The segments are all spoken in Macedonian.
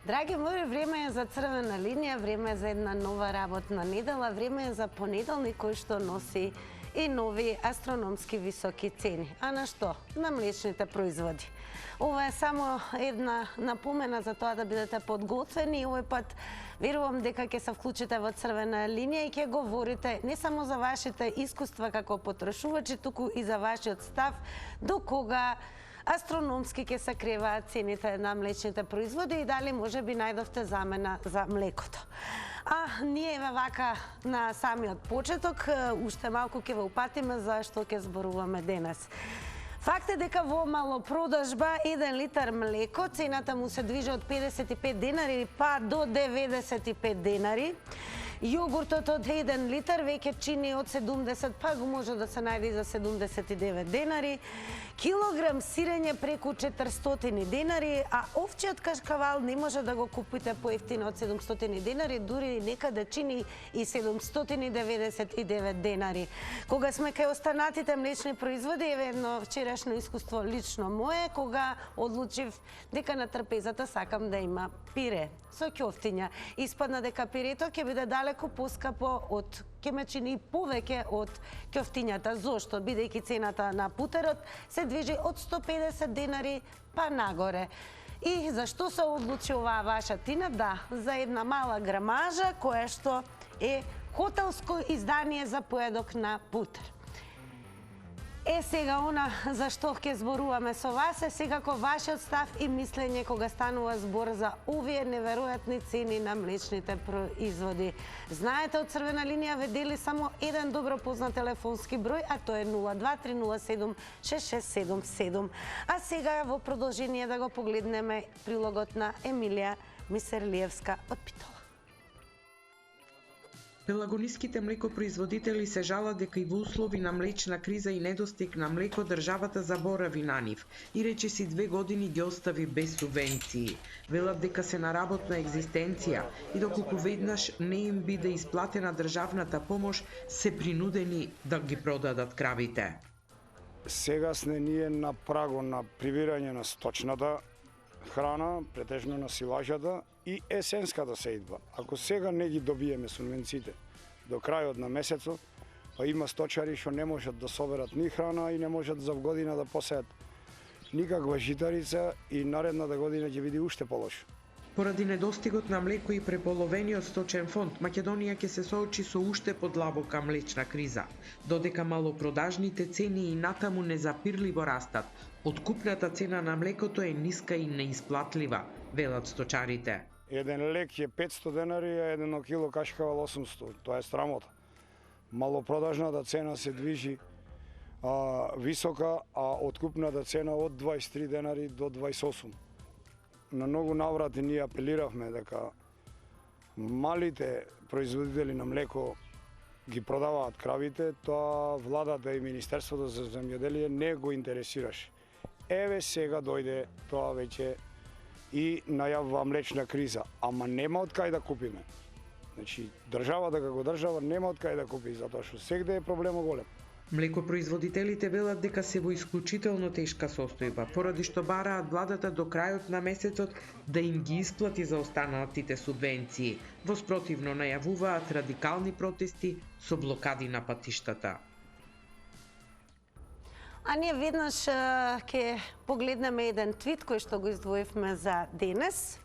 Драги мои, време е за црвена линија, време е за една нова работна недела, време е за понеделник кој што носи и нови астрономски високи цени. А на што? На млечните производи. Ова е само една напомена за тоа да бидете подготвени и овој пат верувам дека ќе се вклучите во црвена линија и ќе говорите не само за вашите искуства како потрошувачи, туку и за вашиот став до кога астрономски ќе се креваат цените на млечните производи и дали можеби најдовте замена за млекото. А ние вака на самиот почеток, уште малку ќе ве упатиме за што ќе зборуваме денес. Факт е дека во малопродажба 1 литар млеко цената му се движи од 55 денари па до 95 денари. Јогуртот од 1 литар веќе чини од 70, па го може да се најде и за 79 денари. Килограм сирење преку 400 денари, а овчиот кашкавал не може да го купите поевтино од 700 денари, дури некаде чини и 799 денари. Кога сме кај останатите млечни производи, еве едно вчерашно искуство лично мое, кога одлучив дека на трпезата сакам да има пире со ќофтиња. Испадна дека пирето ќе биде далеку поскапо од ќе ме чини повеќе од ќофтињата. Зошто? Бидејќи цената на путерот се движи од 150 денари па нагоре. И зашто се одлучи оваа ваша тина? Да, за една мала грамажа која што е хотелско издание за поедок на путер. Сега она за што ќе зборуваме со вас е секако вашиот став и мислење кога станува збор за овие неверојатни цени на млечните производи. Знаете, од црвена линија ве дели само еден добро познат телефонски број, а тоа е 02-307-6677. А сега во продолжение да го погледнеме прилогот на Емилија Мисерлиевска од Питола. Пелагониските млекопроизводители се жалат дека и во услови на млечна криза и недостиг на млеко државата заборави на нив и речиси 2 години ги остави без субвенции. Велат дека се на работна екзистенција и доколку веднаш не им биде исплатена државната помош, се принудени да ги продадат кравите. Сега сме ние на прагот на прибирање на сточната храна, претежно на силажата и есенската сеидба. Ако сега не ги добиеме субвенциите до крајот на месецот, па има сточари што не можат да соберат ни храна и не можат за година да посеат никаква житарица и наредната година ќе биде уште полошо. Поради недостигот на млеко и преполовениот сточен фонд, Македонија ќе се соочи со уште подлабока млечна криза, додека малопродажните цени и натаму незапирливо растат. Откупната цена на млекото е ниска и неисплатлива, велат сточарите. Еден лек е 500 денари, а 1 кило кашкавал 800. Тоа е срамота. Малопродажната цена се движи висока, а откупната цена од 23 денари до 28. На многу наврати ние апелиравме дека малите производители на млеко ги продаваат кравите, тоа владата и Министерството за земјоделие не го интересираше. Еве сега дојде тоа веќе и најавува млечна криза, ама нема од кај да купиме. Значи, државата како држава нема од кај да купи, затоа што сегде е проблемот голем. Млекопроизводителите велат дека се во исклучително тешка состојба, поради што бараат владата до крајот на месецот да им ги исплати за останатите субвенции. Во спротивно најавуваат радикални протести со блокади на патиштата. А ние веднаш ќе погледнеме еден твит кој што го издвоивме за денес.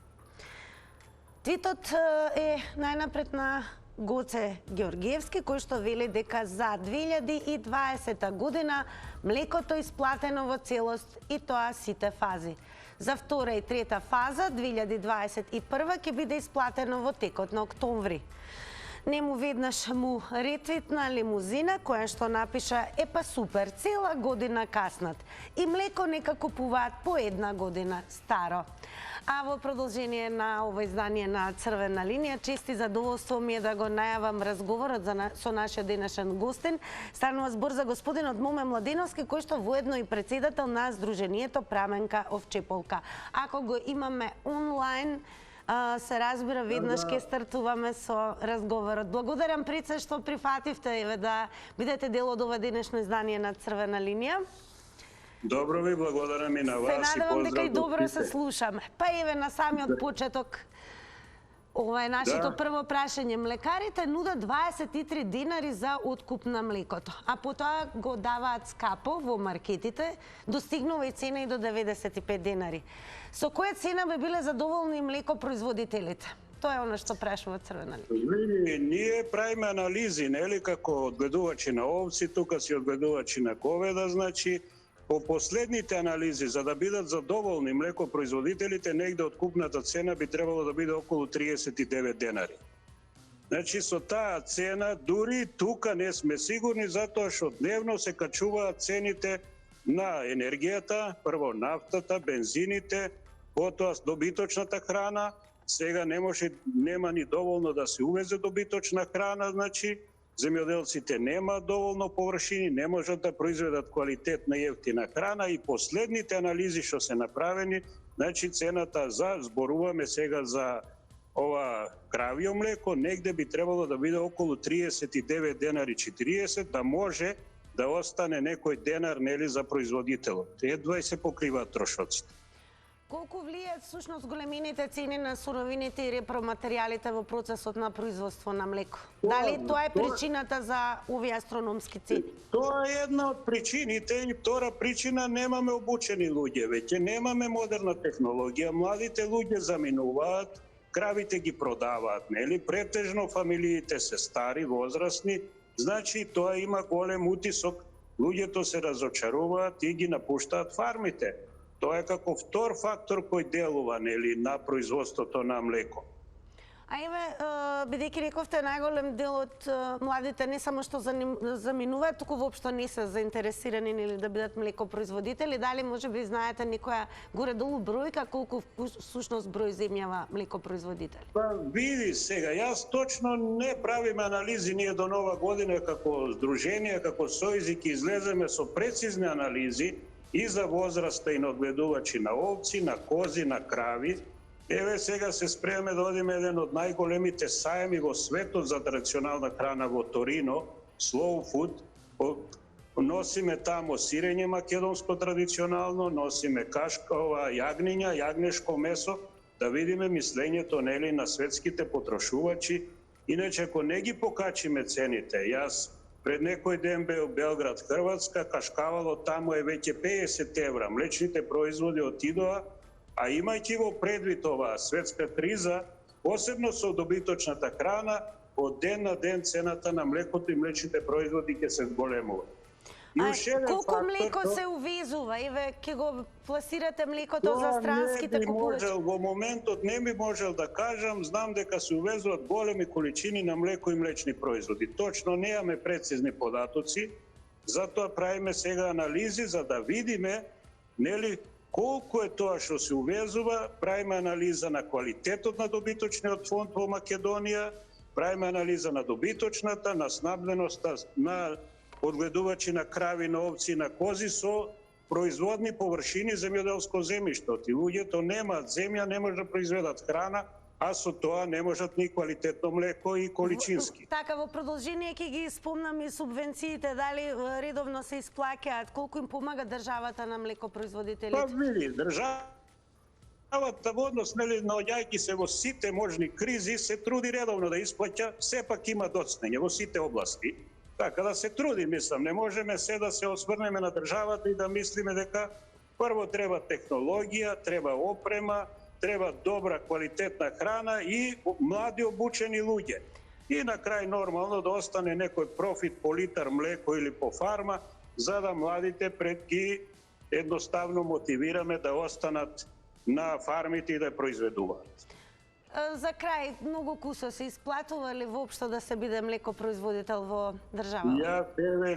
Твитот е најнапред на Гоце Георгиевски, кој што вели дека за 2020 година млекото е исплатено во целост и тоа сите фази. За втора и трета фаза 2021 ќе биде исплатено во текот на октомври. Нему веднаш му ретвитна лимузина која што напиша па супер, цела година каснат и млеко нека купуваат по 1 година старо. А во продолжение на ова издание на Црвена линија, чести задоволство ми е да го најавам разговорот со нашиот денешен гостин. Станува збор за господинот Моме Младеновски, кој што воедно и председател на Сдруженијето Праменка Овчеполка. Ако го имаме онлайн, се разбира, веднаш ќе стартуваме со разговорот. Благодарам пред се што прифативте да бидете дел од ова денешно издание на Црвена линија. Добро ви, благодарам и на Се вас и надевам дека и поздрав до добро се сите. слушаме. Па еве на самиот почеток, ова е нашето Да. прво прашање. Млекарите нудат 23 динари за откуп на млекото, а потоа го даваат скапо во маркетите, достигнува и цена и до 95 динари. Со која цена би биле задоволни млекопроизводителите? Тоа е она што прашува Црвена линија. Ние правиме анализи, нели, како одгледувачи на овци, тука си одгледувачи на говеда, значи, по последните анализи, за да бидат задоволни млекопроизводителите, негде откупната цена би требало да биде околу 39 денари. Значи, со таа цена, дури тука не сме сигурни, затоа што дневно се качуваат цените на енергијата, прво нафтата, бензините, потоа добиточната храна. Сега нема ни доволно да се увезе добиточна храна, значи земјоделците нема доволно површини, не можат да произведат квалитетна и ефтина храна и последните анализи што се направени, значи цената зборуваме сега за ова кравио млеко, негде би требало да биде околу 39 денари 40, да може да остане некој денар, нели, за производителот. Едва и се покриваат трошоците. Колку влијаат всушност големините цени на суровините и репроматеријалите во процесот на производство на млеко? Дали тоа е причината за овие астрономски цени? Тоа е една од причините и втора причина, немаме обучени луѓе, веќе немаме модерна технологија, младите луѓе заминуваат, кравите ги продаваат, нели? Претежно фамилиите се стари, возрастни, значи тоа има голем утисок, луѓето се разочаруваат и ги напуштаат фармите. Тоа е како втор фактор кој делува, нели, на производството на млеко. А еве, бидејќи рековте најголем дел од младите не само што заминуваат, туку воопшто не се заинтересирани нели да бидат млекопроизводители, дали можеби знаете некоја горе-долу бројка колку всушност број земјава млекопроизводители? Па види сега, јас точно не правиме анализи ние до нова година како здружение, како сојузи ќе излеземе со прецизни анализи и за возраста и на одгледувачи на овци, на кози, на крави. Еве сега се спремаме да одиме еден од најголемите сајми во светот за традиционална храна во Торино, Slow Food. Носиме тамо сирење македонско традиционално, носиме кашка, јагниња, јагнешко месо, да видиме мислењето, нели, на светските потрошувачи. Иначе ако не ги покачиме цените, јас пред некој ден беа Белград, Хрватска, кашкавало тамо е веќе 50 евра. Млечните производи отидоа, а имајќи во предвид оваа светска криза, посебно со добиточната храна, од ден на ден цената на млекото и млечните производи ќе се зголемува. Колку млеко се увезува? Еве, ќе го пласирате млекото за странските купувачи? Во моментот не би можел да кажам, знам дека се увезуваат големи количини на млеко и млечни производи. Точно немаме прецизни податоци, затоа правиме сега анализи за да видиме, нели, колку е тоа што се увезува, правиме анализа на квалитетот на добиточниот фонд во Македонија, правиме анализа на добиточната, на снабденоста на одгледувачи на крави, на овци, на кози со производни површини земјоделско земјиште. И луѓето немаат земја, не може да произведат храна, а со тоа не можат ни квалитетно млеко и количински. Така, во продолжение ќе ги спомнам и субвенциите, дали редовно се исплаќаат, колку им помага државата на млекопроизводителите? Па види, државата во однос, нели, наоѓајќи се во сите можни кризи, се труди редовно да исплаќа, сепак има доцнење во сите области. Така да се труди, мислам, не можеме се да се осврнеме на државата и да мислиме дека прво треба технологија, треба опрема, треба добра квалитетна храна и млади обучени луѓе. И на крај нормално да остане некој профит по литар млеко или по фарма, за да младите пред ги едноставно мотивираме да останат на фармите и да произведуваат. За крај, многу кусо се исплатува ли воопшто да се биде млекопроизводител во држава? Ја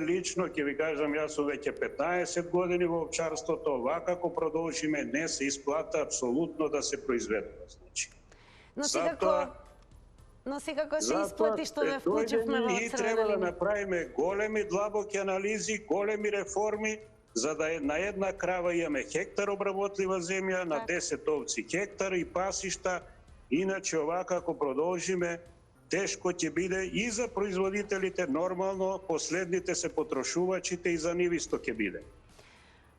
лично ќе ви кажам, јас сум веќе 15 години во овчарството, овака како продолжиме не се исплата апсолутно да се произведува. Значи. Но секако се исплати што ве вклучивме во Црвена линија. И треба да направиме големи длабоки анализи, големи реформи, за да на една крава имаме хектар обработлива земја, на 10 овци хектар и пасишта. Иначе овака ако продолжиме, тешко ќе биде и за производителите, нормално, последните се потрошувачите и за нив исто ќе биде.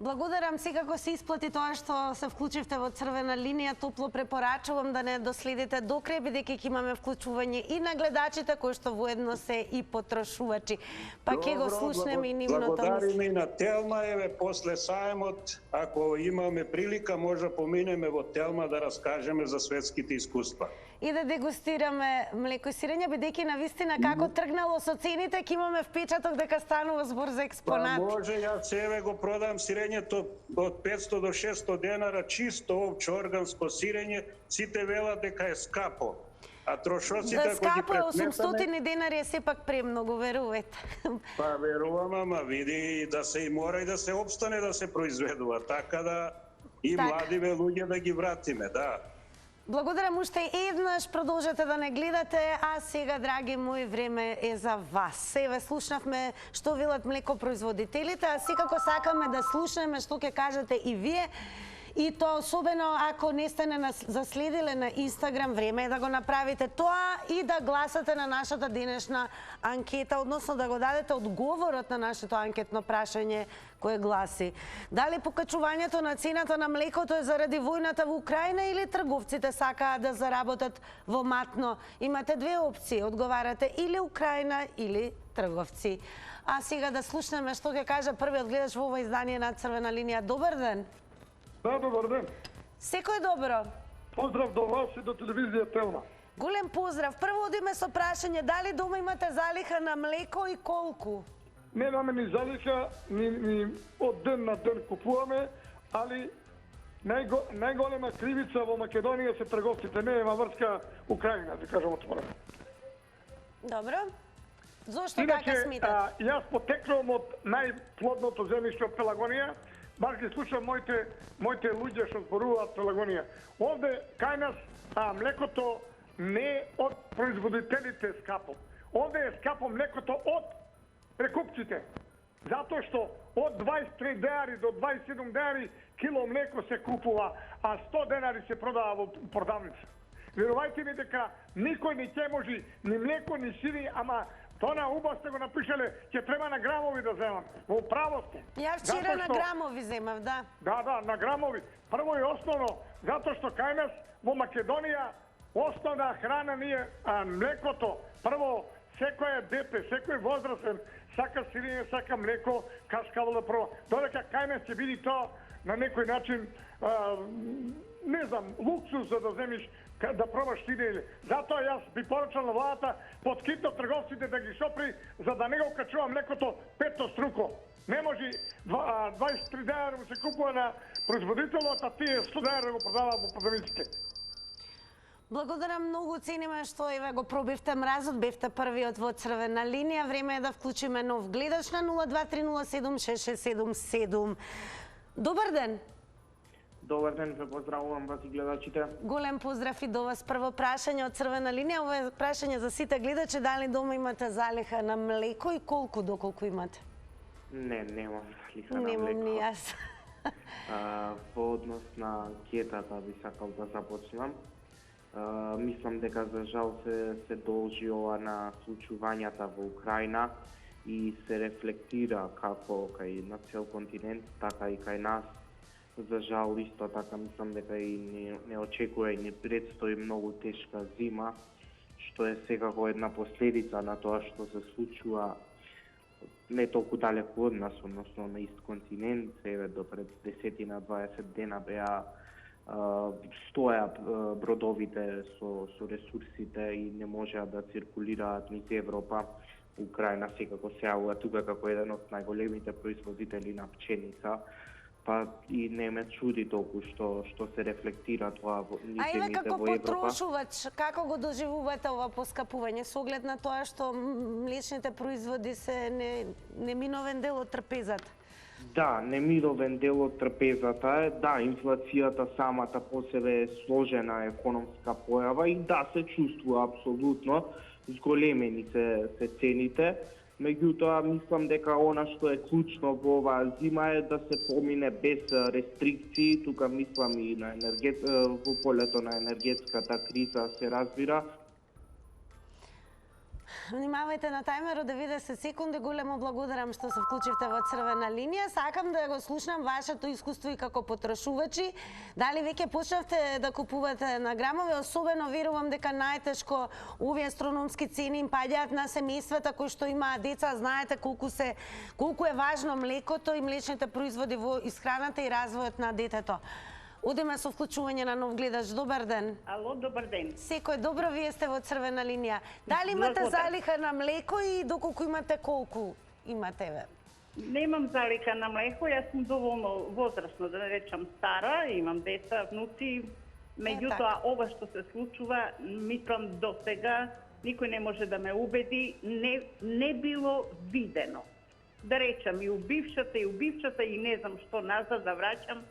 Благодарам, секако се исплати тоа што се вклучивте во црвена линија. Топло препорачувам да не доследите до крај, бидејќи ќе имаме вклучување и на гледачите кои што воедно се и потрошувачи. Па ќе го слушнеме и нивното Благодариме мислење. и на Телма, еве после сајмот, ако имаме прилика, може да поминеме во Телма да раскажеме за светските искуства. И да дегустираме млеко и сирење, бидејќи навистина како тргнало со цените, ќе имаме впечаток дека станува збор за Па експонати. може, јас еве го продам сирењето од 500 до 600 денара, чисто овче органско сирење, сите велат дека е скапо. А трошоците Да, ако ги скапо е, претметаме, 800 денари е сепак премногу, верувате. па верувам, ама види да се и мора и да се обстане да се произведува, така да и Така. младиве луѓе да ги вратиме, да. Благодарам уште еднаш, продолжете да не гледате, а сега, драги мои, време е за вас. Еве, слушнавме што велат млекопроизводителите, а секако сакаме да слушнеме што ќе кажете и вие. И тоа особено ако не сте заследиле на Инстаграм, време е да го направите тоа и да гласате на нашата денешна анкета, односно да го дадете одговорот на нашето анкетно прашање кое гласи: дали покачувањето на цената на млекото е заради војната во Украина или трговците сакаат да заработат во матно? Имате две опции, одговарате или Украина или трговци. А сега да слушнеме што ќе каже првиот гледач во ова издание на Црвена линија. Добар ден. Да, добар ден. Секој добро. Поздрав до вас и до телевизија Телма. Голем поздрав. Прво одиме со прашање, дали дома имате залиха на млеко и колку? Немаме ни залиха, ни од ден на ден купуваме, али најголема кривица во Македонија се трговците, не има врска Украина, да кажам отворено. Добро. Зошто така смитат? Јас потекнувам од најплодното земјиште од Пелагонија, баш ги слушам моите луѓе што зборуваат Пелагонија. Овде кај нас млекото не е од производителите скапо. Овде е скапо млекото од прекупците. Затоа што од 23 денари до 27 денари кило млеко се купува, а 100 денари се продава во продавница. Верувајте ми дека никој не ќе може ни млеко, ни сири, ама тоа на уба сте го напишале, ќе треба на грамови да земам. Во право сте. Ја вчера на грамови земав, да. Да, на грамови. Прво и основно, затоа што кај нас во Македонија основна храна ни е млекото. Прво, секој дете, секој возрастен сака сирење, сака млеко, кашкавал да проба. Додека кај нас ќе биде тоа на некој начин, не знам, луксус за да земиш да пробаш сирење. Затоа јас би порачал на владата под хитно трговците да ги сопри, за да не го качува млекото 500 струко. Не може 23 денари му се купува на производителот, а тие 100 денари го продава во продавниците. Благодарам многу, цениме што еве го пробивте мразот, бевте првиот во Црвена линија. Време е да вклучиме нов гледач на 0230766777. Добар ден. Добар ден, ве поздравувам вас и гледачите. Голем поздрав и до вас. Прво прашање од Црвена линија. Ова е прашање за сите гледачи. Дали дома имате залиха на млеко и колку доколку имате? Не, немам залиха на млеко. Немам ни јас. Во однос на анкетата би сакал да започнам. Мислам дека за жал се должи ова на случувањата во Украина и се рефлектира како кај на цел континент, така и кај нас. За жал исто така мислам дека и не очекува и не предстои многу тешка зима, што е секако една последица на тоа што се случува не толку далеку од нас, односно на ист континент. Еве до пред 10-20 дена беа стоја бродовите со ресурсите и не можеа да циркулираат низ Европа. Украина секако се јавува тука како еден од најголемите производители на пченица, па и не ме чуди толку што се рефлектира тоа во А еве како во Европа. потрошувач, како го доживувате ова поскапување со оглед на тоа што млечните производи се неминовен дел од трпезата? Да, немировен дел од трпезата е, да, инфлацијата самата по себе е сложена економска појава и да, се чувствува апсолутно, зголемени се цените. Меѓутоа, мислам дека она што е клучно во оваа зима е да се помине без рестрикции, тука мислам и на во полето на енергетската криза се разбира. внимавајте на тајмерот 90 секунди. Големо благодарам што се вклучивте во Црвена линија. Сакам да го слушнам вашето искуство и како потрошувачи. Дали веќе почнавте да купувате на грамови? Особено верувам дека најтешко овие астрономски цени им паѓаат на семејствата кои што имаат деца. Знаете колку е важно млекото и млечните производи во исхраната и развојот на детето. Одиме со вклучување на нов гледач. Добар ден. Ало, добар ден. Секој добро, вие сте во Црвена линија. Дали имате залиха на млеко и доколку имате колку имате ве? Немам залика на млеко, јас сум доволно возрастна, да не речам стара, имам деца, внуци. Меѓутоа, ова што се случува, мислам до сега, никој не може да ме убеди, не било видено. Да речам, и убившата, и не знам што назад да враќам,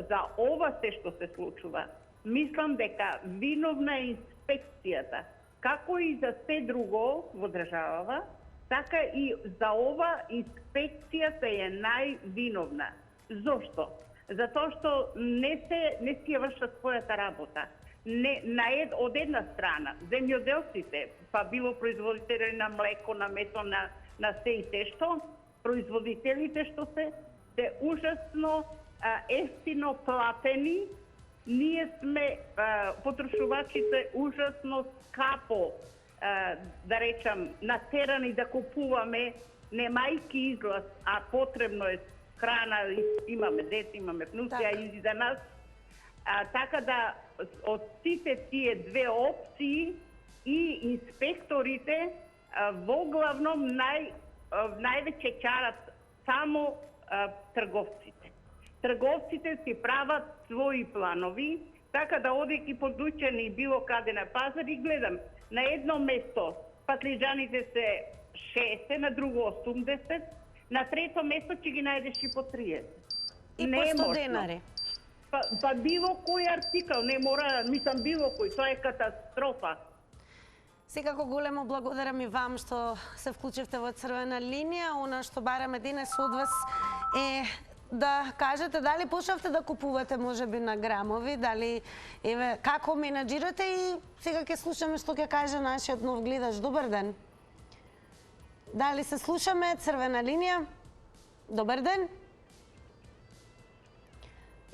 за ова се што се случува. Мислам дека виновна е инспекцијата. Како и за се друго во државава, така и за ова инспекцијата е највиновна. Зошто? Затоа што не си ја вршат својата работа. Од една страна, земјоделците, па било производители на млеко, на месо, на се и се што, производителите што се ужасно ефтино платени, ние сме потрошувачите ужасно скапо, да речам, натерани да купуваме, немајки излаз, а потребно е храна, имаме деца, имаме внуци, а и за нас. Така да, од сите тие две опции и инспекторите во главном највеќе чарат само трговците. Трговците си прават своји планови, така да одејќи подучени било каде на пазар и гледам, на едно место патлиџаните се 60, на друго 80, на трето место ќе ги најдеш и по 30. И по 100 денари. Па било кој артикал, не мора, мислам било кој, тоа е катастрофа. Секако големо благодарам и вам што се вклучивте во Црвена линија. Она што бараме денес од вас е да кажете дали почнавте да купувате можеби на грамови, дали како менаџирате и сега ќе слушаме што ќе каже нашиот нов гледач. Добар ден. Дали се слушаме? Црвена линија. Добар ден.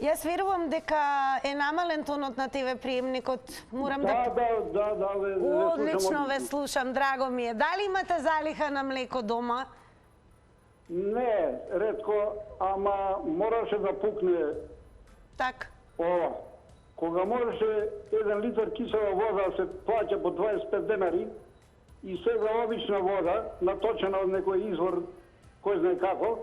Јас верувам дека е намален тонот на ТВ приемникот. Морам да. Одлично ве слушам, драго ми е. Дали имате залиха на млеко дома? Не, ретко, ама мораше да пукне. Так. Ова. Кога можеше 1 литар кисела вода се плаќа по 25 денари и сега обична вода, наточена од некој извор, кој знае како,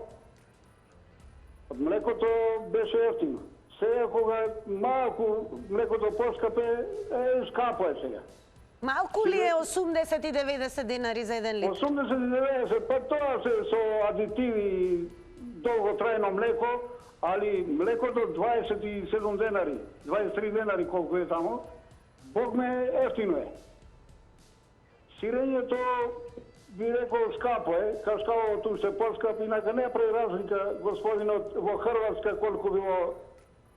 млекото беше ефтино. Сега кога малку млекото поскапе, скапо е сега. Малку ли е 80 и 90 денари за 1 литр? 80 и 90, па тоа се со адитиви долготрајно млеко, али млекото 27 денари, 23 денари колку е тамо, Бог ме ефтино е. Сирењето би рекол скапо е, кашкавото се поскап, инака не прави разлика господинот во Хрватска колку било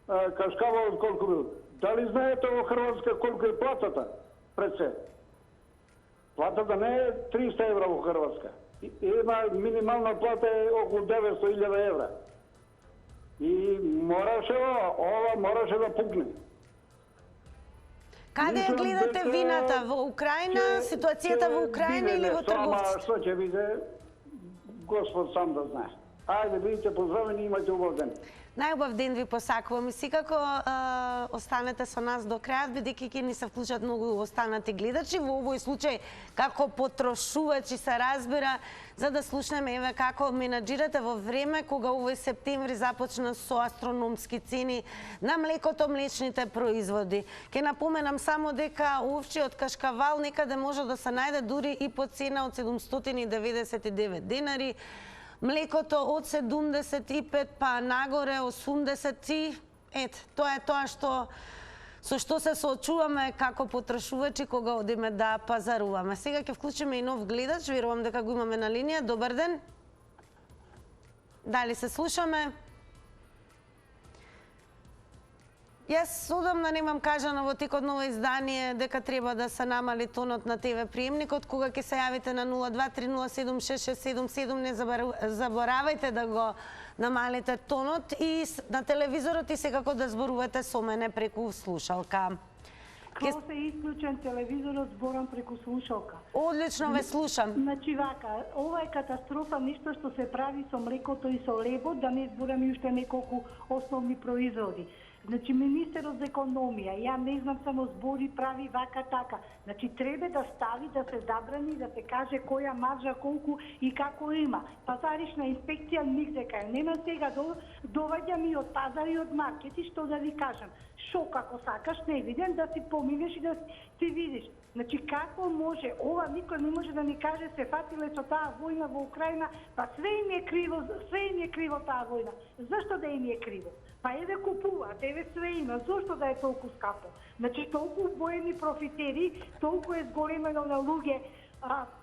кашкавот колку било. Дали знаете во Хрватска колку е платата? Пред се. Платата не е 300 евра во Хрватска. Една минимална плата е околу 900.000 евра. И ова мораше да пукне. Каде ја гледате вината? Во Украина, ситуацијата во Украина или во трговците? Што ќе биде, Господ сам да знае. Ајде, бидите поздравени и имате убав ден. Најубав ден ви посакувам и секако останете со нас до крајот, бидејќи ќе ни се вклучат многу останати гледачи. Во овој случај како потрошувачи се разбира, за да слушнеме еве како менаџирате во време кога овој септември започна со астрономски цени на млекото, млечните производи. Ке напоменам само дека овчиот кашкавал некаде може да се најде дури и по цена од 799 денари. Млекото од 75 па нагоре 80 и тоа е тоа со што се соочуваме како потрошувачи кога одиме да пазаруваме. Сега ќе вклучиме и нов гледач, верувам дека го имаме на линија. Добар ден. Дали се слушаме? Јас одамна немам кажано во текот ново издание дека треба да се намали тонот на ТВ приемникот. Кога ќе се јавите на 0230766777, не заборавајте да го намалите тонот и на телевизорот и секако да зборувате со мене преку слушалка. Кога се исклучен телевизорот, зборам преку слушалка. Одлично ве слушам. Значи вака, ова е катастрофа, нешто што се прави со млекото и со лебот, да не зборам и уште неколку основни производи. Значи, министерот за економија, ја не знам, само збори, прави вака така. Значи, треба да стави, да се забрани, да се каже која маржа, колку и како има. Пазаришна инспекција нигде кај нема, сега доваѓа ми од пазари, од маркети, што да ви кажам. Шо како сакаш, не виден, да си поминеш и да си видиш. Значи, како може, ова никој не може да ни каже, се фатиле со таа војна во Украина, па све им е криво таа војна. Зашто да им е криво? Па еве купуваат, еве све има, зошто да е толку скапо? Значи, толку воени профитери, толку е зголемено на луѓе,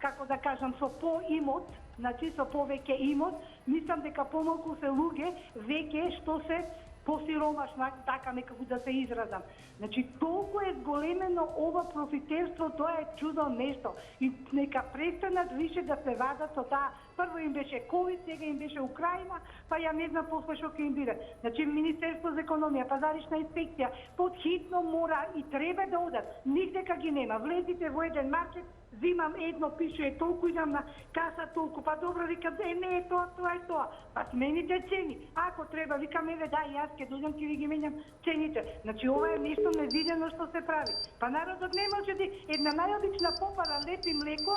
како да кажам, со поимот, значи со повеќе имот, мислам дека помалку се луѓе веќе што се посиромашна, така некако да се изразам. Значи, толку е зголемено ова профитерство, тоа е чудо нешто. И нека престанат више да се вадат со таа. Прво им беше ковид, сега им беше Украина, па ја не знам после што ќе им биде. Значи, Министерство за економија, пазаришна инспекција, подхитно мора и треба да одат. Нигде ги нема. Влезите во еден маркет, зимам едно, пише толку, идам на каса толку, па добро, викам, не е тоа, тоа е тоа. Па смените цени. Ако треба, викам, еве, да, јас ке дојдам, ќе ви ги менјам цените. Значи, ова е нешто невидено што се прави. Па народот не може да една најобична попара лепи млеко,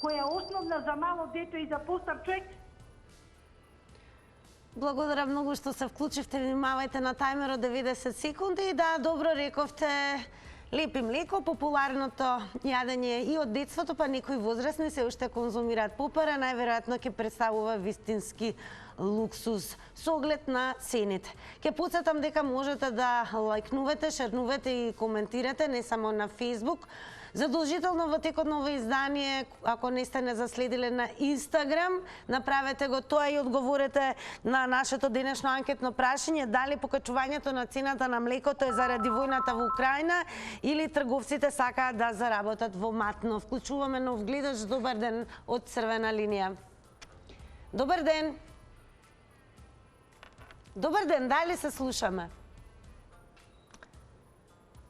која е основна за мало дете и за постар човек. Благодарам многу што се вклучивте, внимавајте на тајмерот 90 секунди. И да, добро рековте, лепи млеко, популарното јадење и од детството, па некои возрастни се уште конзумираат попара, најверојатно ќе представува вистински луксус со оглед на цените. Ке потсетам дека можете да лајкнувате, шернувате и коментирате не само на Facebook. Задолжително во текот на ово издание, ако не сте не заследиле на Инстаграм, направете го тоа и одговорете на нашето денешно анкетно прашање дали покачувањето на цената на млекото е заради војната во Украина или трговците сакаат да заработат во матно. Вклучуваме нов гледач. Добар ден од Црвена линија. Добар ден. Добар ден, дали се слушаме?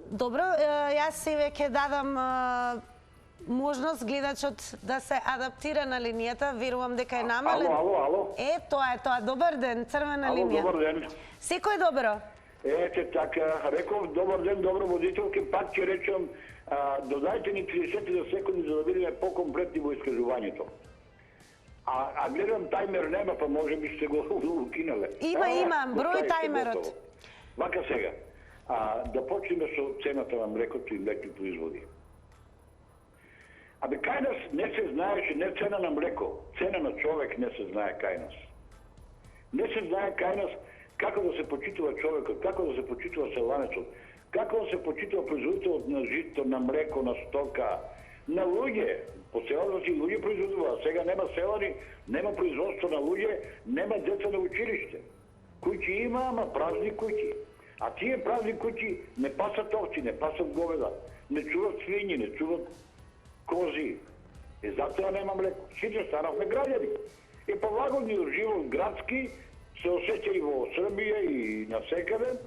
Добро, јас себе ќе дадам можност гледачот да се адаптира на линијата. Верувам дека е намален. Ало. Тоа е тоа. Добар ден, Црвена линија. Добар ден. Секој добро. Ете така, реков добар ден, добро водителки, пак ќе речам, додајте ни 30 секунди за да бидеме по-комплетни во искажувањето. А гледам тајмер нема, па може би сте го укинале. Има, број тајмерот. Вака сега. Да почнеме со цената на млекото и млекни производи. Абе, кај нас не се знаеше, не цена на млеко, цена на човек не се знае кај нас. Не се знае кај нас како да се почитува човекот, како да се почитува селанецот, како да се почитува производителот на жито, на млеко, на стока, на луѓе. По селата си луѓе производува, сега нема селани, нема производство на луѓе, нема деца на училиште. Куќи има, ама празни куќи. А тие празни куќи не пасат овци, не пасат говеда, не чуват свињи, не чуват кози. И затоа нема млеко. Сите станавме граѓани. И повлагодниот живот градски се осеќа и во Србија и насекаде.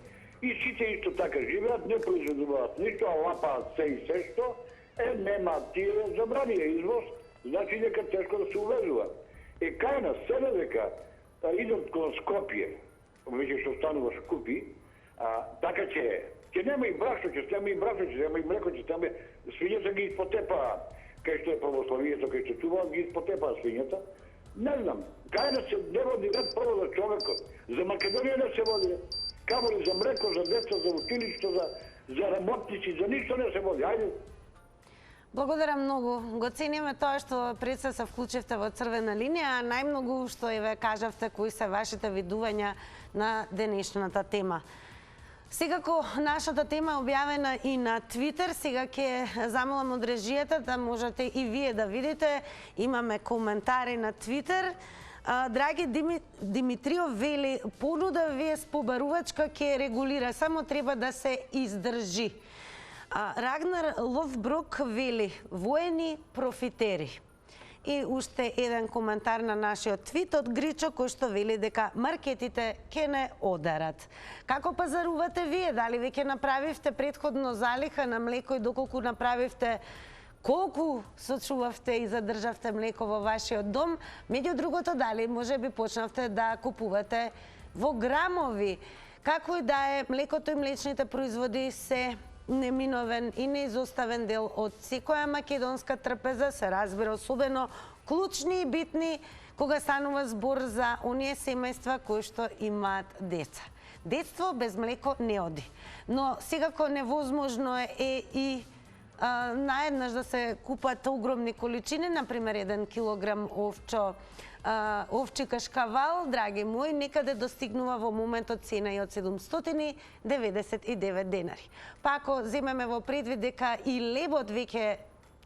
И сите исто така живеат, не произведуваат ништо, а лапаат се и се што. Нема тие забранија извоз, значи дека тешко да се увезува. И кај нас седа дека идат кон Скопје, веќе што станува скупи, така ќе нема и брашно, ќе стема и брашно, ќе нема и млеко, ќе стема свињата ги испотепаа, кај што е православието, кај што чуваат ги испотепаа свињата. Не знам, кај нас се не води ред прво за човекот, за Македонија не се води ред. Камо ли за млеко, за деца, за училиште, за работници, за ништо не се води. Ајде. Благодарам многу. Го цениме тоа што пред се вклучивте во Црвена линија, а најмногу што и ве кажавте кои се вашите видувања на денешната тема. Секако, нашата тема е објавена и на Твитер. Сега ќе замолам од режијата да можете и вие да видите. Имаме коментари на Твитер. Драги Димитриов вели, понуда ВС побарувачка ќе регулира, само треба да се издржи. Рагнар Ловбрук вели, воени профитери. И уште еден коментар на нашиот твит од Гричо, кој што вели дека маркетите ќе не ударат. Како пазарувате вие? Дали веќе направивте претходно залиха на млеко и доколку направивте, колку сочувавте и задржавте млеко во вашиот дом? Меѓу другото, дали може би почнавте да купувате во грамови? Како и да е, млекото и млечните производи се неминовен и неизоставен дел од секоја македонска трпеза, се разбира, особено клучни и битни кога станува збор за оние семејства кои што имаат деца. Детство без млеко не оди. Но секако невозможно е и наеднаш да се купат огромни количини, например 1 килограм овчи кашкавал, драги мои, некаде достигнува во моментот цена и од 799 денари. Па ако земеме во предвид дека и лебот веќе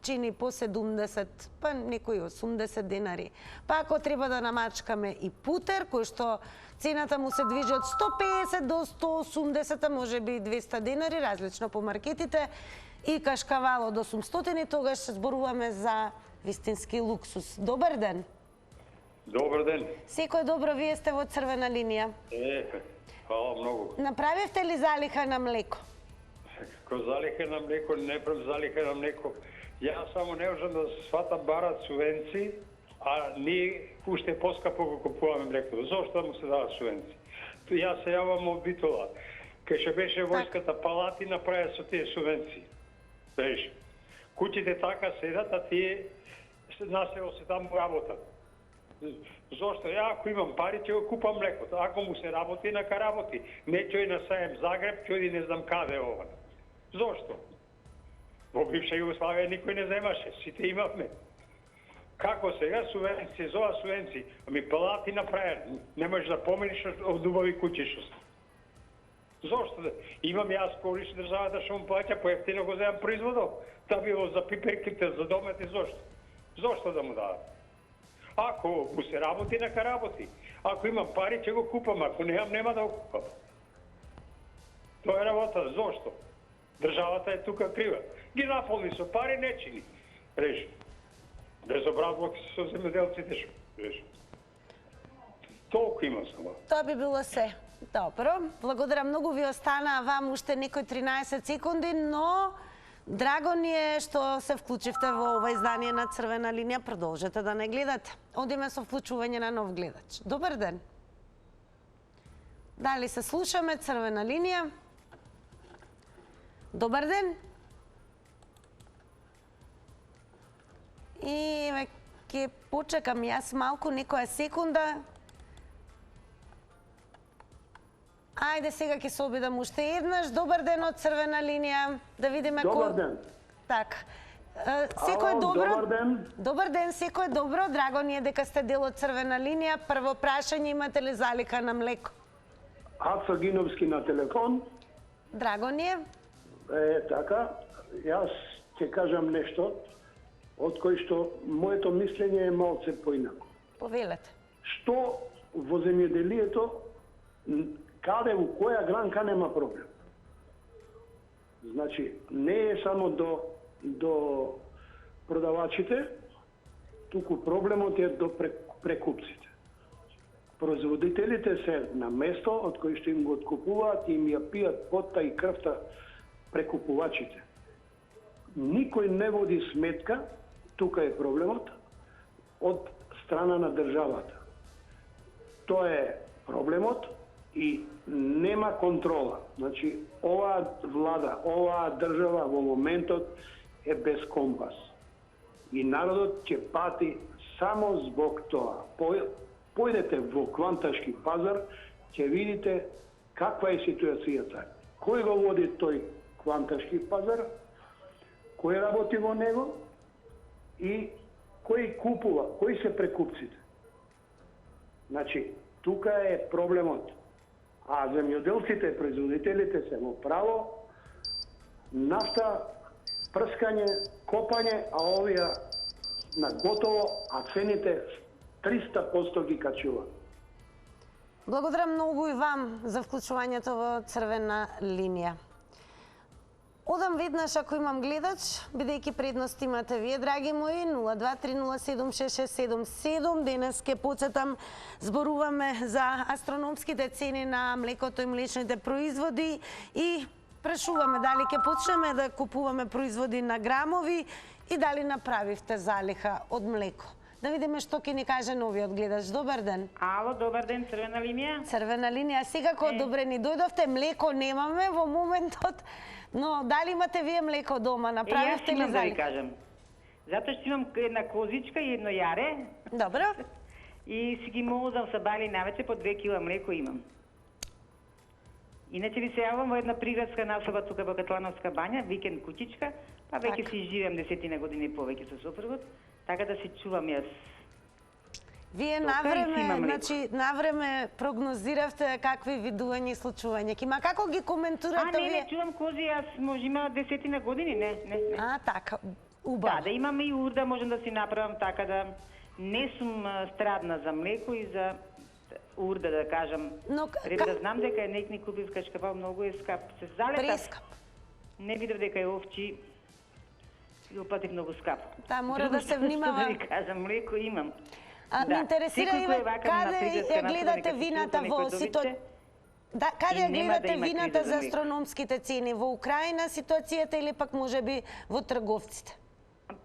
чини по 70, па некои 80 денари. Па ако треба да намачкаме и путер, кој што цената му се движи од 150 до 180, може би 200 денари, различно по маркетите, и кашкавал од 800, тогаш зборуваме за вистински луксус. Добар ден! Добар ден. Секој добро, вие сте во црвена линија. Хвала многу. Направивте ли залиха на млеко? Ко залиха на млеко, не прав залиха на млеко. Јас само не можам да сватам барат сувенци, а ние уште поскапо го купуваме млеко. Зошто му се дават сувенци? Јас се јавам од Битола. Кај ше беше војската палати, направи со тие сувенци. Веш, куќите така седат, а тие насело се таму работат. Зошто? Ја ако имам пари, ќе го купам млекото. Ако му се работи, нека работи. Не ќе на Саем Загреб, ќе оди не знам каде ова. Зошто? Во бивша Југославија никој не земаше, сите имавме. Како сега сувенци, зова сувенци? Ами палати направен, не можеш да поминиш од убави куќи што се. Зошто? Имам јас кориш државата што му плаќа, поевтино го земам производов. Да било за пиперките, за домете, зошто? Зошто да му дадат? Ако му се работи, нека работи. Ако имам пари, ќе го купам. Ако немам, нема да го купам. Тоа е работа. Зошто? Државата е тука крива. Ги наполни со пари, не чини. Реш. Безобразлог со земјоделците шо. Реш. Толку има само. Тоа би било се. Добро. Благодарам многу, ви остана вам уште некои 13 секунди, но драго ни е што се вклучивте во ова издание на Црвена линија. Продолжете да не гледате. Одиме со вклучување на нов гледач. Добар ден. Дали се слушаме? Црвена линија. Добар ден. И ќе почекам јас малку, некоја секунда. Ајде, сега ќе се обидам уште еднаш. Добар ден од Црвена линија. Да видиме Добар ден. Така. Секој добро? Добар ден. Добар ден, секој добро. Драго ни е дека сте дел од Црвена линија. Прво прашање, имате ли залика на млеко? Аца Гиновски на телефон. Драго ни е. Така, јас ќе кажам нешто од кој што моето мислење е малце поинако. Повелете. Што во земјоделието, каде, во која гранка нема проблем. Значи, не е само до продавачите, туку проблемот е до прекупците. Производителите се на место од кој што им го откупуваат и им ја пијат потта и крвта прекупувачите. Никој не води сметка, тука е проблемот, од страна на државата. Тоа е проблемот и нема контрола. Значи, оваа влада, оваа држава во моментот е без компас. И народот ќе пати само због тоа. Појдете во Кванташки пазар, ќе видите каква е ситуацијата. Кој го води тој Кванташки пазар, кој работи во него и кој купува, кои се прекупците. Значи, тука е проблемот. А земјоделците, производителите се во право, нафта, прскање, копање, а овие на готово, а цените 300% ги качува. Благодарам многу и вам за вклучувањето во црвена линија. Одам веднаш ако имам гледач, бидејќи предност имате вие, драги мои, 0230766777. Денес ке подсетам, зборуваме за астрономските цени на млекото и млечните производи и прашуваме дали ке почнеме да купуваме производи на грамови и дали направивте залиха од млеко. Да видиме што ќе ни каже новиот гледач. Добар ден. Ало, добар ден, црвена линија. Црвена линија, секако добре ни дојдовте. Млеко немаме во моментот, но дали имате вие млеко дома? Направивте ли залиха? Да ви кажам. Затоа што имам една козичка и едно јаре. Добро. И си ги молдам са бали навече, по 2 кила млеко имам. Иначе ви се јавам во една приградска населба тука во Катлановска бања, викенд куќичка, па веќе си живеам 10 години повеќе со сопругот, така да се чувам јас. Вие навреме прогнозиравте какви видувања и случувања. Ма како ги коментурате вие? Не чувам кози, јас може има 10 години, не. Така, убаво. Да имам и урда, можам да си направам така да не сум страдна за млеко и за урда, да кажам. Треба да знам дека некни купив качкавал, многу е скап. Се залетав. Прескап. Не видов дека е овчи и опати многу скап. Да, мора да се внимава. Да ви кажам, млеко имам. Ме интересира и каде ја гледате вината во ситуација? Каде ја гледате вината за астрономските цени? Во Украина ситуацијата или пак можеби во трговците?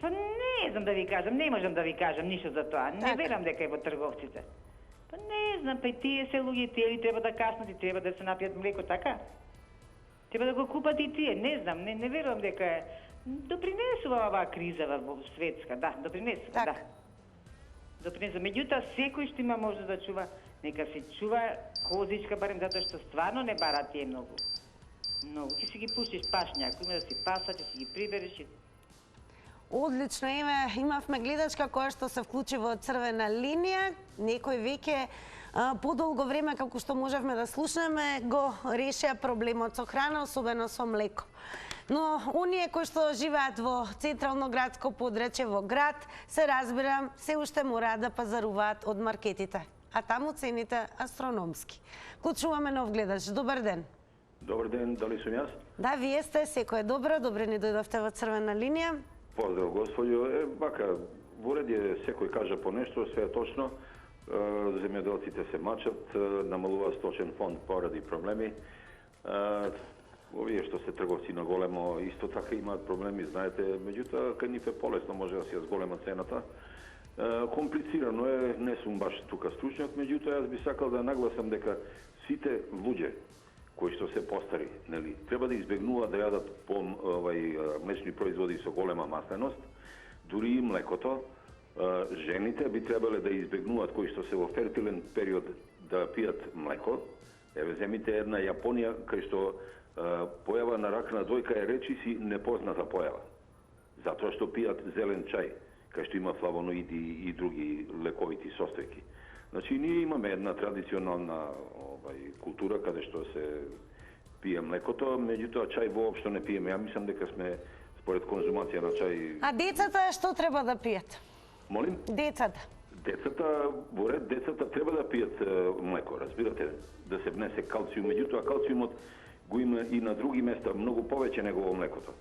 Па не знам да ви кажам, не можам да ви кажам ништо за тоа. Не верам дека е во трговците. Па не знам, па и тие се луѓе, тие ли треба да каснат и треба да се напијат млеко, така? Треба да го купат и тие, не знам, не верувам дека е. Допринесува оваа криза во светска, да, допринесува, да. Допринесува. Меѓутоа, секој што има може да чува, нека се чува козичка, барем затоа што стварно не бара тие многу. Многу. Ќе си ги пуштиш пашњак, има да си паса, ќе си ги прибереш. Одлично, имавме гледачка која што се вклучи во црвена линија. Некој веќе подолго време, како што можевме да слушнеме, го решија проблемот со храна, особено со млеко. Но оние кои што живеат во централно градско подрачје во град, се разбира, се уште мораат да пазаруваат од маркетите, а таму цените астрономски. Клучуваме нов гледач. Добар ден. Добар ден, дали сум јас? Да, вие сте, секој е добро, добре ни дојдовте во црвена линија. Поздрав, господјо. Бака, во ред е секој кажа по нешто, све е точно. Земјоделците се мачат, намалува сточен фонд поради проблеми. Овие што се трговци на големо исто така имаат проблеми, знаете, меѓутоа кај нив е полесно, може да се зголема цената. Комплицирано е, не сум баш тука стручњак, меѓутоа јас би сакал да нагласам дека сите луѓе кои што се постари, нели, треба да избегнуваат да јадат млечни производи со голема масленост, дури и млекото. Жените би требале да избегнуваат кои што се во фертилен период да пијат млеко. Еве земите една Јапонија кај што појава на рак на дојка е речиси непозната појава. Затоа што пијат зелен чај, кај што има флавоноиди и други лековити состојки. Значи, ние имаме една традиционална култура каде што се пие млекото, меѓутоа чај воопшто не пиеме. Ја мислам дека сме според конзумација на чај. А децата што треба да пијат? Молим? Децата. Децата, во ред, децата треба да пијат млеко, разбирате, да се внесе калциум, меѓутоа калциумот го има и на други места, многу повеќе него во млекото.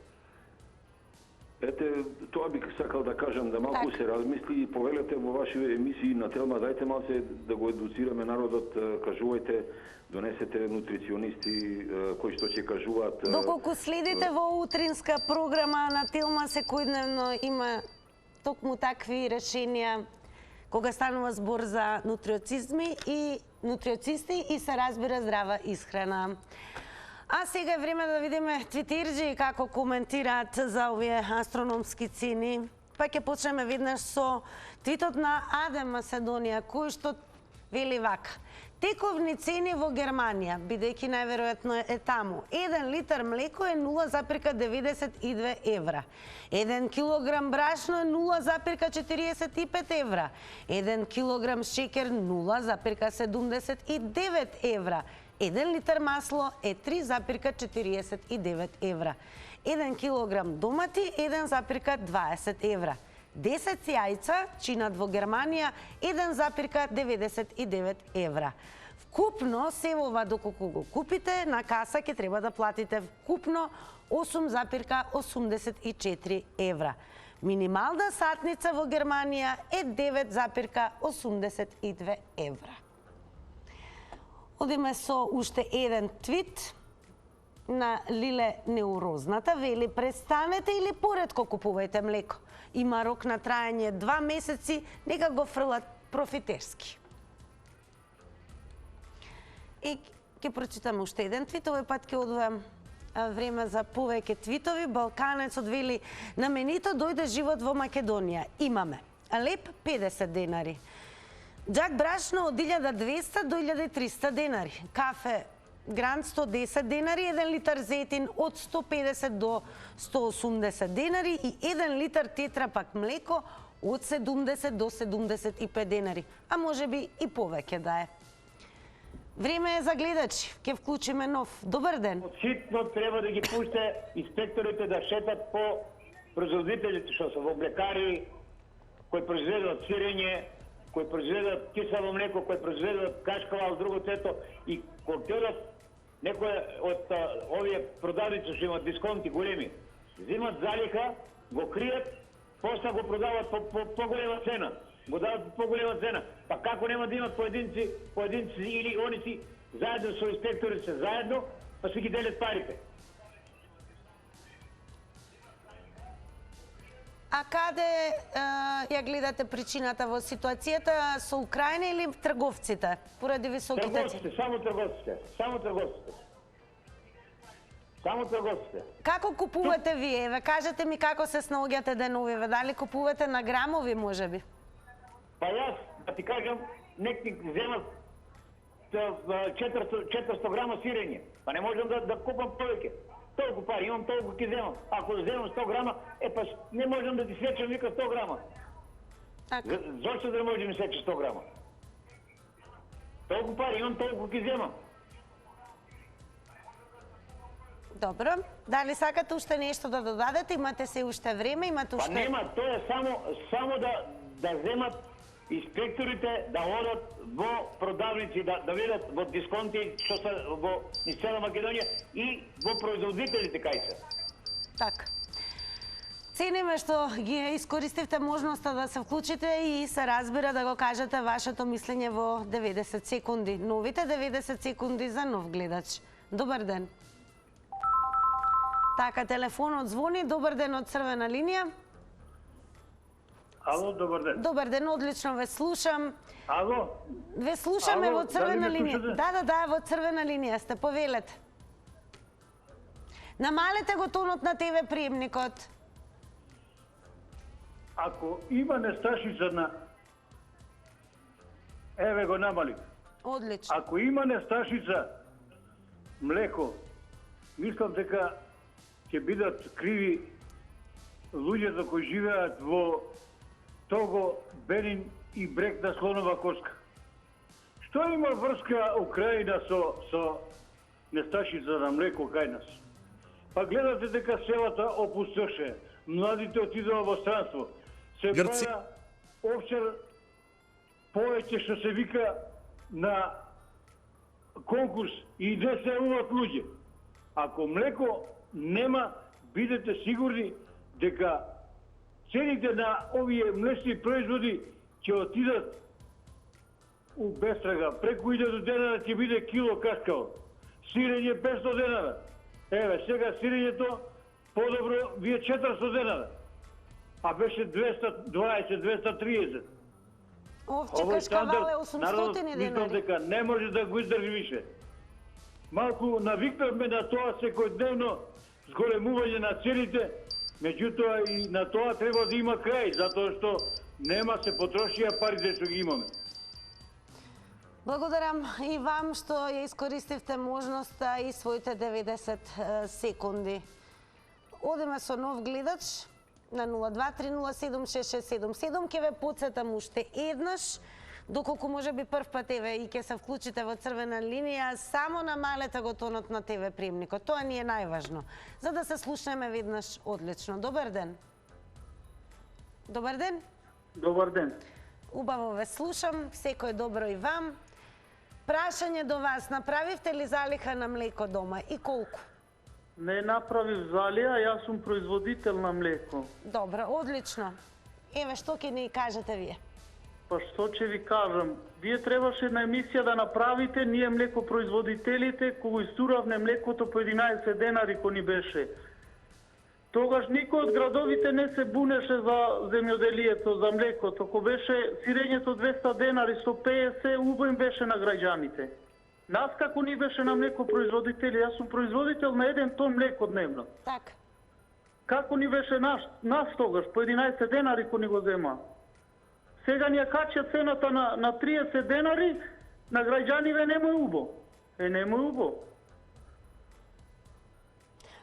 Ете, тоа бих сакал да кажам, да малку се размисли и повелете во ваши емисии на Телма, дајте малце да го едуцираме народот, кажувајте, донесете нутриционисти кои што ќе кажуваат. Доколку следите во утринска програма на Телма, секојдневно има токму такви решенија кога станува збор за нутриоцисти и се разбира здрава исхрана. А сега е време да видиме твитерџи како коментираат за овие астрономски цени. Па ќе почнеме веднаш со твитот на Адем Маседонија, кој што вели вака. Тековни цени во Германија, бидејќи најверојатно е таму. 1 литар млеко е 0,92 евра. 1 килограм брашно е 0,45 евра. 1 килограм шекер 0,79 евра. 1 литар масло е 3,49 евра. 1 килограм домати 1,20 евра. 10 јајца чинат во Германија 1,99 евра. Вкупно, се ова доколку го купите, на каса ќе треба да платите вкупно 8,84 евра. Минимална сатница во Германија е 9,82 евра. Одиме со уште еден твит на Лиле Неурозната. Вели, престанете или поретко купувајте млеко. Има рок на трајање 2 месеци, нека го фрлат профитерски. И ќе прочитам уште еден твит, овој пат ќе одвојам време за повеќе твитови. Балканецот вели, на менито дојде живот во Македонија. Имаме леп 50 денари, џак брашно од 1200 до 1300 денари, кафе Гранд 110 денари, 1 литар зетин од 150 до 180 денари и 1 литар тетрапак млеко од 70 до 75 денари, а може би и повеќе да е. Време е за гледачи. Ќе вклучиме нов. Добар ден. Ситно треба да ги пуште инспекторите да шетат по производителите што се во млекари, кои произведуваат сирење, кои произведуваат кисело млеко, кои произведуваат кашкавал, друго цето и кога некој од овие продавници што имаат дисконти големи, земат залиха, го кријат, после го продават по поголема цена. Го дават по поголема цена. Па како нема да имат поединци или они си заедно со инспекторите заедно, па си ги делят парите. А каде ја гледате причината во ситуацијата со Украина или трговците? Поради високите цени? Само трговците. Како купувате вие? Ве кажете ми како се снаоѓате деновиве? Дали купувате на грамови можеби? Па јас, да ти кажам, некои земат 400 грама сирење. Па не можам да купам повеќе. Толку пари, имам толку ки земам. Ако да земам 100 грама, па не можам да ти сечам вика 100 грама. Зошто да не можем да сече 100 грама? Толку пари, имам толку ки земам. Добро. Дали сакате уште нешто да додадете? Имате се уште време, имате уште... Па нема, тоа е само да земат инспекторите да одат во продавници, да видат во дисконти што се во низ цела Македонија и во производителите кај се. Така. Цениме што ги искористивте можноста да се вклучите и се разбира да го кажете вашето мислење во 90 секунди. Новите 90 секунди за нов гледач. Добар ден. Така, телефонот звони. Добар ден од Црвена линија. Ало, добар ден. Добар ден, одлично ве слушам. Ало? Ве слушаме во Црвена линија. Да, во Црвена линија сте, повелете. Намалете го тонот на ТВ приемникот. Ако има несташица на... Еве го намалив. Одлично. Ако има несташица млеко, мислам дека ќе бидат криви луѓето кои живеат во Того, Бенин и брег на Слонова коска. Што има врска Украина со несташица на млеко кај нас? Па гледате дека селата опустоше, младите отидоа во странство. Се бара овчар повеќе што се вика на конкурс и не се уват луѓе. Ако млеко нема, бидете сигурни дека цените на овие млечни производи ќе отидат у бестрага. Преку 1000 денара ќе биде кило кашкаво. Сирење 500 денара. Еве, сега сирењето подобро ви е 400 денара. А беше 220-230. Овче кашкавал е 800 денари. Мислам дека не може да го издржи више. Малку навикнавме на тоа секојдневно зголемување на цените, меѓутоа и на тоа треба да има крај, затоа што нема се потрошија парите што ги имаме. Благодарам и вам што ја искористивте можноста и своите 90 секунди. Одиме со нов гледач на 02307667. Ке ве подсетам уште еднаш, доколку може би прв пат еве и ќе се вклучите во Црвена линија, само намалете го тонот на ТВ приемникот. Тоа ни е најважно, за да се слушнеме веднаш одлично. Добар ден. Добар ден. Добар ден. Убаво ве слушам, секој добро и вам. Прашање до вас, направивте ли залиха на млеко дома и колку? Не направив залија, јас сум производител на млеко. Добро, одлично. Еве, што ќе ни кажете вие? Па што ќе ви кажам? Вие требаше на емисија да направите, ние млекопроизводителите, кога истуравне млекото по 11 денари кој ни беше. Тогаш никој од градовите не се бунеше за земјоделието, за млекото. Ко беше сирењето 200 денари, 150, убо им беше на граѓаните. Нас како ни беше на млекопроизводители, јас сум производител на 1 тон млеко дневно. Така. Како ни беше нас тогаш, по 11 денари кој ни го зема. Сега ни ја качија цената на 30 денари, на граѓаниве нема убо. Нема убо.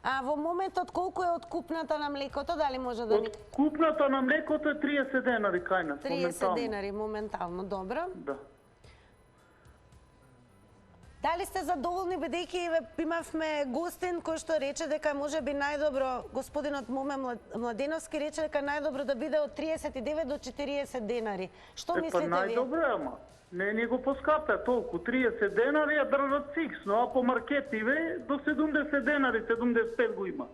А во моментот колку е откупната на млекото, дали може да ни... Откупната на млекото е 30 денари кај нас, 30 денари моментално, добро. Да. Дали сте задоволни, бидејќи имавме гостин кој што рече дека можеби најдобро, господинот Моме Младеновски рече дека најдобро да биде од 39 до 40 денари. Што мислите вие? Најдобро е, ама. Не го поскапе толку. 30 денари ја држат фиксно, а по маркетиве до 70 денари, 75 го има.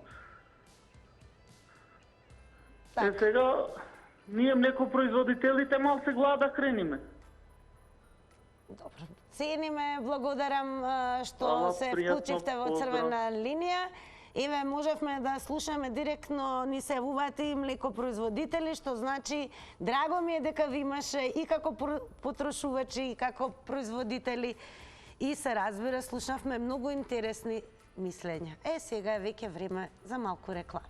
Сега, ние млекопроизводителите мал се глада да хрениме. Добро. Цениме, благодарам што се вклучивте во црвена линија. Еве, можевме да слушаме директно, ни се јавуваат и млекопроизводители, што значи, драго ми е дека ви имаше и како потрошувачи, и како производители. И се разбира, слушавме многу интересни мислења. Сега е веќе време за малку реклами.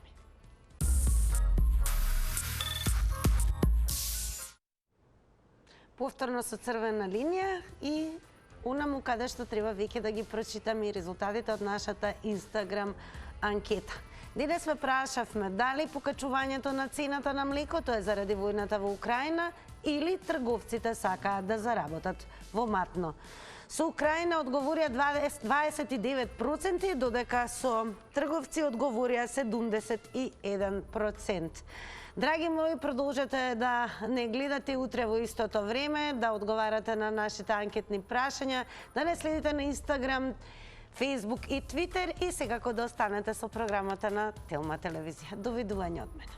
Повторно со црвена линија и онаму каде што треба веќе да ги прочитаме и резултатите од нашата Инстаграм анкета. Денес ве прашавме дали покачувањето на цената на млекото е заради војната во Украина или трговците сакаат да заработат во матно. Со Украина одговорија 29%, додека со трговци одговорија 71%. Драги мои, продолжете да не гледате утре во истото време, да одговарате на нашите анкетни прашања, да не следите на Инстаграм, Фейсбук и Твитер и секако да останете со програмата на Телма телевизија. Довидување од мене.